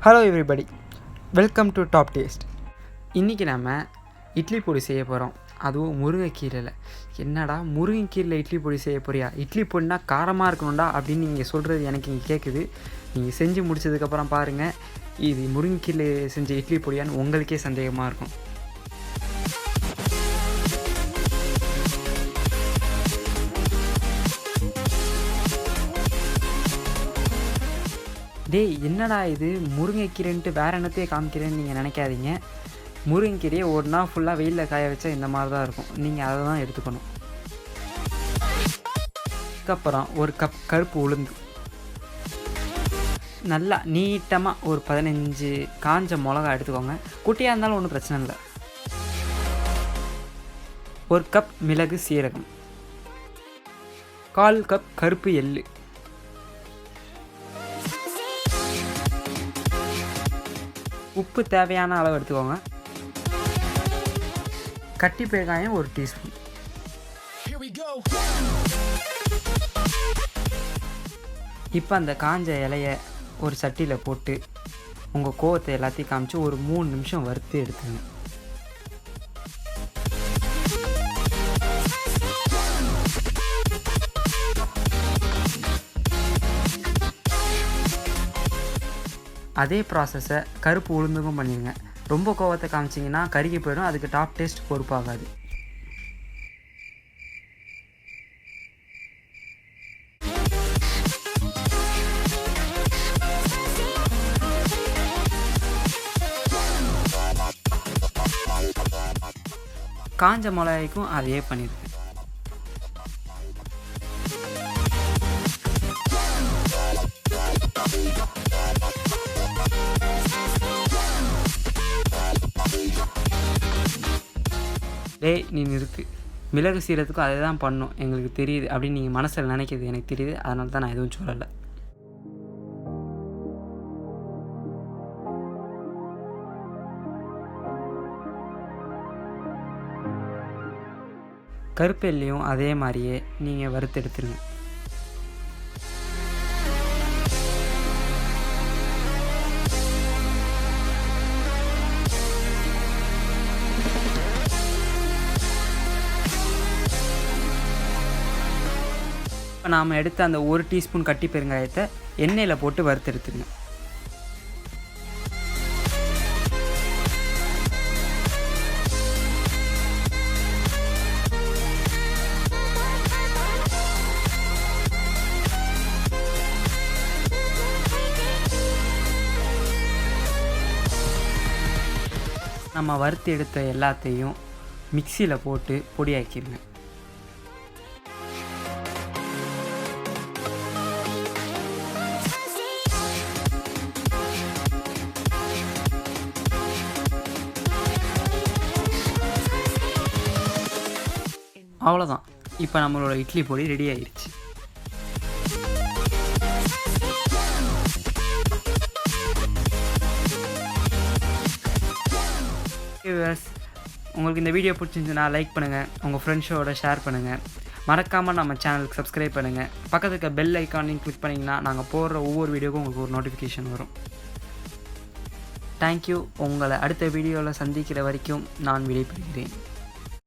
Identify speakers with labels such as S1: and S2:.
S1: Hello everybody, welcome to top taste. இன்றைக்கி நம்ம இட்லி பொடி செய்ய போகிறோம். அதுவும் முருங்கைக்கீரையில். என்னடா முருங்கைக்கீரையில் இட்லி பொடி செய்ய போறியா? இட்லி பொடினா காரமாக இருக்கணும்டா அப்படின்னு நீங்கள் சொல்கிறது எனக்கு இங்கே கேட்குது. நீங்கள் செஞ்சு முடிச்சதுக்கப்புறம் பாருங்கள், இது முருங்கைக்கீரையில் செஞ்ச இட்லி பொடியான்னு உங்களுக்கே சந்தேகமாக இருக்கும். டேய், என்னடா இது முருங்கைக்கீரைன்ட்டு வேறு என்னத்தையே காமிக்கிறேன்னு நீங்கள் நினைக்காதீங்க. முருங்கைக்கீரையை ஒரு நாள் ஃபுல்லாக வெயிலில் காய வச்சா இந்த மாதிரி தான் இருக்கும். நீங்கள் அதை தான் எடுத்துக்கணும். அதுக்கப்புறம் ஒரு கப் கருப்பு உளுந்து, நல்லா நீட்டமாக ஒரு 15 காஞ்ச மிளகா எடுத்துக்கோங்க. குட்டியாக இருந்தாலும் ஒன்றும் பிரச்சனை இல்லை. ஒரு கப் மிளகு சீரகம், 1/4 கப் கருப்பு எள்ளு, உப்பு தேவையான அளவு எடுத்துக்கோங்க. கட்டி பெருங்காயம் 1 டீஸ்பூன். இப்போ அந்த காஞ்ச இலையை ஒரு சட்டியில் போட்டு உங்கள் கோவத்தை எல்லாத்தையும் காமிச்சு ஒரு 3 நிமிஷம் வறுத்து எடுத்துங்க. அதே ப்ராசஸை கருப்பு உளுந்துக்கும் பண்ணிடுங்க. ரொம்ப கோவத்தை காமிச்சிங்கன்னா கருகி போயிடும். அதுக்கு டாப் டேஸ்ட் பொறுப்பாகாது. காஞ்ச மிளகாய்க்கும் அதே பண்ணிடுங்க. டேய், நீ நிறுத்து. மிளகு சீரகத்துக்கும் அதே தான் பண்ணும், எங்களுக்கு தெரியுது அப்படின்னு நீங்கள் மனசில் நினைக்கிறது எனக்கு தெரியுது. அதனால தான் நான் எதுவும் சொல்லலை. கருப்பெல்லையும் அதே மாதிரியே நீங்கள் வறுத்து எடுத்துருங்க. இப்போ நாம் எடுத்த அந்த 1 டீஸ்பூன் கட்டி பெருங்காயத்தை எண்ணெயில் போட்டு வறுத்தெடுத்துங்க. நம்ம வறுத்து எடுத்த எல்லாத்தையும் மிக்சியில் போட்டு பொடியாக்கிடுங்க. அவ்வளோதான். இப்போ நம்மளோட இட்லி பொடி ரெடி ஆயிடுச்சு. உங்களுக்கு இந்த வீடியோ பிடிச்சிருந்துச்சுன்னா லைக் பண்ணுங்கள், உங்கள் ஃப்ரெண்ட்ஸோட ஷேர் பண்ணுங்கள். மறக்காமல் நம்ம சேனலுக்கு சப்ஸ்கிரைப் பண்ணுங்கள். பக்கத்துக்கு இருக்க பெல் ஐக்கானையும் கிளிக் பண்ணிங்கன்னா நாங்கள் போடுற ஒவ்வொரு வீடியோக்கும் உங்களுக்கு ஒரு நோட்டிஃபிகேஷன் வரும். தேங்க்யூ. உங்களை அடுத்த வீடியோவில் சந்திக்கிற வரைக்கும் நான் விடைபெறுகிறேன்.